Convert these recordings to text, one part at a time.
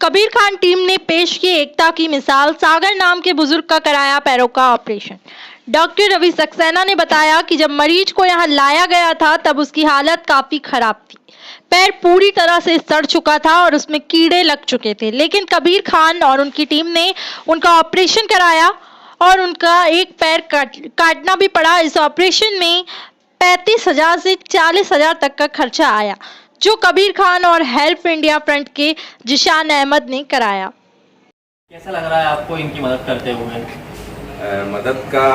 Kabir Khan team ने पेश की एकता की मिसाल। सागर नाम के बुजुर्ग का कराया पैरों का ऑपरेशन। डॉक्टर रवि सक्सेना ने बताया कि जब मरीज को यहां लाया गया था तब उसकी हालत काफी खराब थी। पैर पूरी तरह से सड़ चुका था और उसमें कीड़े लग चुके थे, लेकिन कबीर खान और उनकी टीम ने उनका ऑपरेशन कराया और उनका एक पैर काटना भी पड़ा। इस ऑपरेशन में 35,000 से 40,000 तक का खर्चा आया, जो कबीर खान और हेल्प इंडिया फ्रंट के जिशान अहमद ने कराया। कैसा लग रहा है आपको इनकी मदद करते हुए? मदद का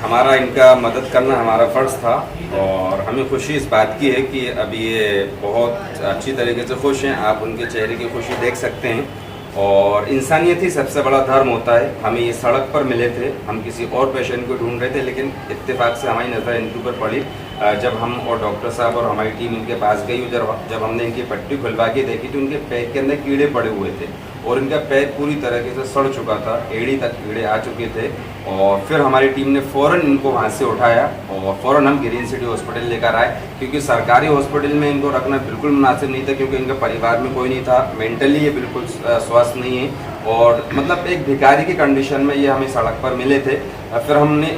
हमारा इनका मदद करना हमारा फ़र्ज़ था और हमें खुशी इस बात की है कि अभी ये बहुत अच्छी तरीके से खुश हैं। आप उनके चेहरे की खुशी देख सकते हैं और इंसानियत ही सबसे बड़ा धर्म होता है। हमें ये सड़क पर मिले थे, हम किसी और पेशेंट को ढूंढ रहे थे, लेकिन इत्तेफाक से हमारी नज़र इनके ऊपर पड़ी। जब हम और डॉक्टर साहब और हमारी टीम इनके पास गई, जब हमने इनकी पट्टी खुलवा के देखी तो उनके पैर के अंदर कीड़े पड़े हुए थे और इनका पैर पूरी तरीके से सड़ चुका था, एड़ी तक कीड़े आ चुके थे। और फिर हमारी टीम ने फ़ौरन इनको वहाँ से उठाया और फ़ौरन हम ग्रीन सिटी हॉस्पिटल लेकर आए, क्योंकि सरकारी हॉस्पिटल में इनको रखना बिल्कुल मुनासिब नहीं था, क्योंकि इनके परिवार में कोई नहीं था, मेंटली ये बिल्कुल स्वस्थ नहीं है और मतलब एक भिखारी की कंडीशन में ये हमें सड़क पर मिले थे। फिर हमने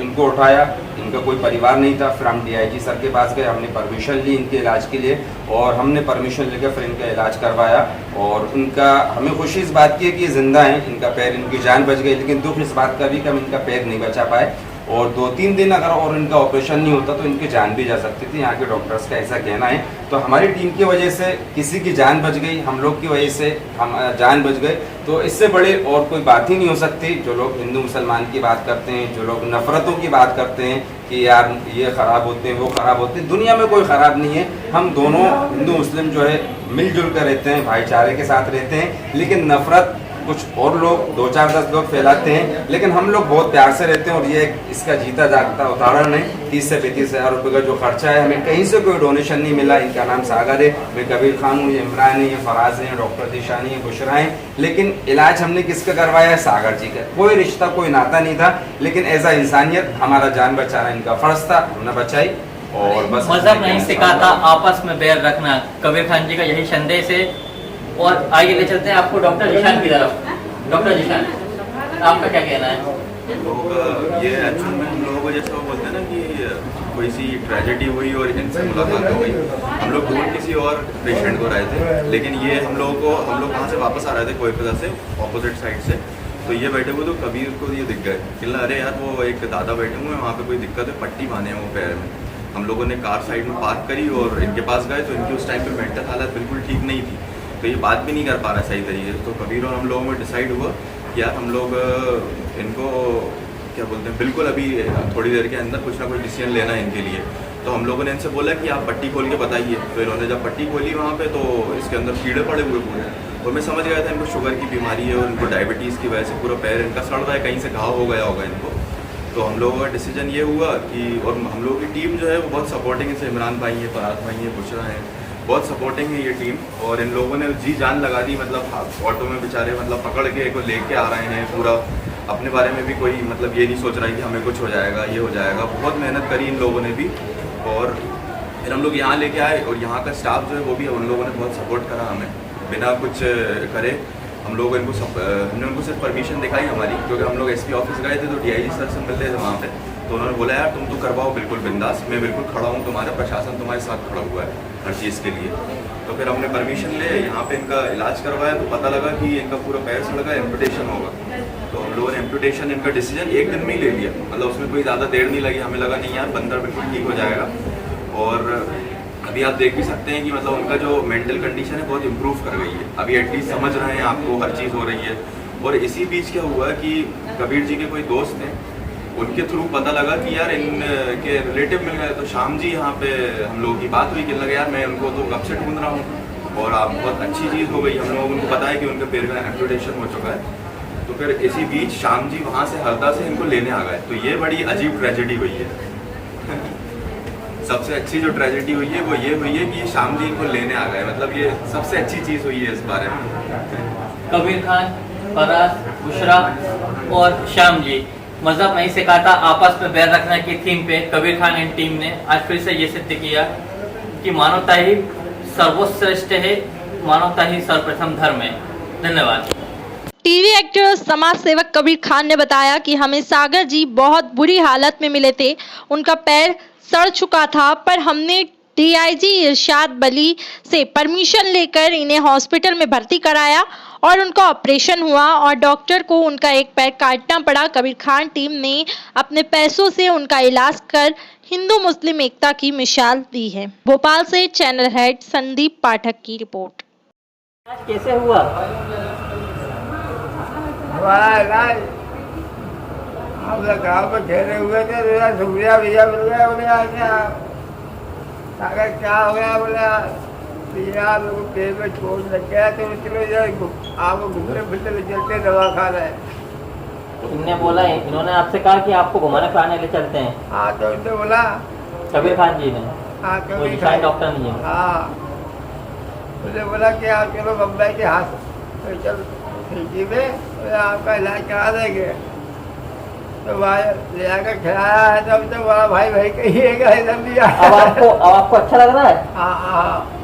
इनको उठाया, इनका कोई परिवार नहीं था। फिर हम DIG सर के पास गए, हमने परमिशन ली इनके इलाज के लिए और हमने परमिशन लेकर फिर इनका इलाज करवाया। और उनका हमें खुशी इस बात की है कि ये ज़िंदा हैं, इनका पैर, इनकी जान बच गई, लेकिन दुख इस बात का भी कि हम इनका पैर नहीं बचा पाए और 2-3 दिन अगर और इनका ऑपरेशन नहीं होता तो इनकी जान भी जा सकती थी। यहाँ के डॉक्टर्स का ऐसा कहना है। तो हमारी टीम की वजह से किसी की जान बच गई, हम लोग की वजह से हम जान बच गए, तो इससे बड़े और कोई बात ही नहीं हो सकती। जो लोग हिंदू मुसलमान की बात करते हैं, जो लोग नफ़रतों की बात करते हैं कि यार ये ख़राब होते हैं, वो ख़राब होते हैं, दुनिया में कोई ख़राब नहीं है। हम दोनों हिंदू मुस्लिम जो है मिलजुल कर रहते हैं, भाईचारे के साथ रहते हैं, लेकिन नफ़रत कुछ और लोग 2-4-10 लोग फैलाते हैं, लेकिन हम लोग बहुत प्यार से रहते हैं। और ये इसका जीता जागता उदाहरण है। 30 से 35 हज़ार रुपये का जो खर्चा है, हमें कहीं से कोई डोनेशन नहीं मिला। इनका नाम सागर है, मैं कबीर खान हूँ, ये इमरान है, ये फराज है, डॉक्टर जिशानी है, बुशरा है, लेकिन इलाज हमने किसका करवाया है? सागर जी का। कोई रिश्ता, कोई नाता नहीं था, लेकिन एज आ इंसानियत हमारा जान बचाना इनका फ़र्ज़ था, हमने बचाई। और बस मजहब नहीं सिखाता आपस में बैर रखना, कबीर खान जी का यही संदेश है। और आगे ले चलते हैं आपको डॉक्टर जिशान की तरफ। डॉक्टर जिशान, आपका क्या कहना है? लोग ये एक्चुअल में हम लोगों को जैसे वो बोलते हैं ना कि कोई सी ट्रेजेडी हुई और इनसे मुलाकात हो गई। हम लोग ढूंढ किसी और पेशेंट को रहे थे, लेकिन ये हम लोग वहाँ से वापस आ रहे थे कोईपदा से, ऑपोजिट साइड से। तो ये बैठे हुए तो कबीर को ये दिख गए, कहना अरे यार वो एक दादा बैठे हुए हैं वहाँ पे, कोई दिक्कत है, पट्टी बांधे हैं वो पैर में। हम लोगों ने कार साइड में पार्क करी और इनके पास गए तो इनकी उस टाइम पे मेंटल हालत बिल्कुल ठीक नहीं थी, तो ये बात भी नहीं कर पा रहा सही तरीके से। तो कबीर और हम लोगों में डिसाइड हुआ कि यार हम लोग इनको क्या बोलते हैं, बिल्कुल अभी थोड़ी देर के अंदर कुछ ना कुछ डिसीजन लेना है इनके लिए। तो हम लोगों ने इनसे बोला कि आप पट्टी खोल के बताइए। तो इन्होंने जब पट्टी खोली वहाँ पे तो इसके अंदर कीड़े पड़े हुए पूरे, और मैं समझ गया था इनको शुगर की बीमारी है और इनको डायबिटीज़ की वजह से पूरा पैर इनका सड़ रहा है, कहीं से घाव हो गया होगा इनको। तो हम लोगों का डिसीजन ये हुआ कि, और हम लोगों की टीम जो है वो बहुत सपोर्टिंग है, इमरान भाई है, फराज भाई है, बुशरा है, बहुत सपोर्टिंग है ये टीम। और इन लोगों ने जी जान लगा दी, मतलब ऑटो में बेचारे मतलब पकड़ के को लेके आ रहे हैं पूरा। अपने बारे में भी कोई मतलब ये नहीं सोच रहा है कि हमें कुछ हो जाएगा, ये हो जाएगा। बहुत मेहनत करी इन लोगों ने भी और फिर हम लोग यहाँ लेके आए। और यहाँ का स्टाफ जो है वो भी उन लोगों ने बहुत सपोर्ट करा हमें, बिना कुछ करे। हम लोग हमने उनको सिर्फ परमिशन दिखाई हमारी, क्योंकि हम लोग SP ऑफिस गए थे तो DIG सर से मिल रहे थे वहाँ पे। तो उन्होंने बोला यार तुम तो करवाओ बिल्कुल बिंदास, मैं बिल्कुल खड़ा हूँ, तुम्हारा प्रशासन तुम्हारे साथ खड़ा हुआ है हर चीज़ के लिए। तो फिर हमने परमिशन ले यहाँ पे इनका इलाज करवाया तो पता लगा कि इनका पूरा पैर सड़ गया, एम्पुटेशन होगा। तो हम लोगों ने एम्पुटेशन इनका डिसीजन 1 दिन में ही ले लिया, मतलब उसमें कोई ज़्यादा देर नहीं लगी। हमें लगा नहीं यार बंदा बिल्कुल ठीक हो जाएगा। और अभी आप देख भी सकते हैं कि मतलब उनका जो मेंटल कंडीशन है बहुत इम्प्रूव कर गई है। अभी एटलीस्ट समझ रहे हैं, आपको हर चीज़ हो रही है। और इसी बीच क्या हुआ कि कबीर जी के कोई दोस्त थे, उनके थ्रू पता लगा कि यार इनके रिलेटिव मिल गए। तो शाम जी यहाँ पे हम लोगों की बात हुई, कहने लगे यार मैं उनको तो कब से ढूंढ रहा हूँ और आप बहुत अच्छी चीज़ हो गई। हम लोग उनको बताया कि उनके पैर का एम्पुटेशन हो चुका है। तो फिर इसी बीच शाम जी वहाँ से हरदा से इनको लेने आ गए। तो ये बड़ी अजीब ट्रेजेडी हुई है सबसे अच्छी जो ट्रेजेडी हुई है वो ये हुई है कि शाम जी इनको लेने आ गए, मतलब ये सबसे अच्छी चीज़ हुई है इस बारे में। कबीर खान, फराज, बुशरा और श्याम जी, मजहब नहीं सिखाता आपस में बैर रखने की थीम पे कबीर खान एंड टीम ने आज फिर से ये सिद्ध किया कि मानवता ही सर्वश्रेष्ठ है मानवता ही सर्वप्रथम धर्म है। धन्यवाद। टीवी एक्टर और समाज सेवक कबीर खान ने बताया कि हमें सागर जी बहुत बुरी हालत में मिले थे, उनका पैर सड़ चुका था, पर हमने डीआईजी इरशाद बली से परमिशन लेकर इन्हें हॉस्पिटल में भर्ती कराया और उनका ऑपरेशन हुआ और डॉक्टर को उनका एक पैर काटना पड़ा। कबीर खान टीम ने अपने पैसों से उनका इलाज कर हिंदू मुस्लिम एकता की मिसाल दी है। भोपाल से चैनल हेड संदीप पाठक की रिपोर्ट। आज कैसे हुआ? हमारा इलाज हम लोग गाँव में ठहरे हुए थे, सुविधा भैया मिल गया। बोले आज सागर क्या हो गया? बोला भैया मेरे को पेट में चोट लग गया, तो चलो आपको घूमने फिरने चलते दवा खा रहे। इनने बोला, इन्होंने आपसे कहा कि आपको घुमाने फिराने ले चलते हैं? हाँ, तो उनने बोला कबीर खान जी ने? हाँ, वो निशान डॉक्टर नहीं है? हाँ, उसने बोला कि आप चलो बम्बई के हाथ चल खिड़की में आपका इलाज करा देंगे। तो ले आकर खिलाया है, तब तो बड़ा भाई कहिएगा एकदम दिया। अब आपको अच्छा लग रहा है? हाँ हाँ।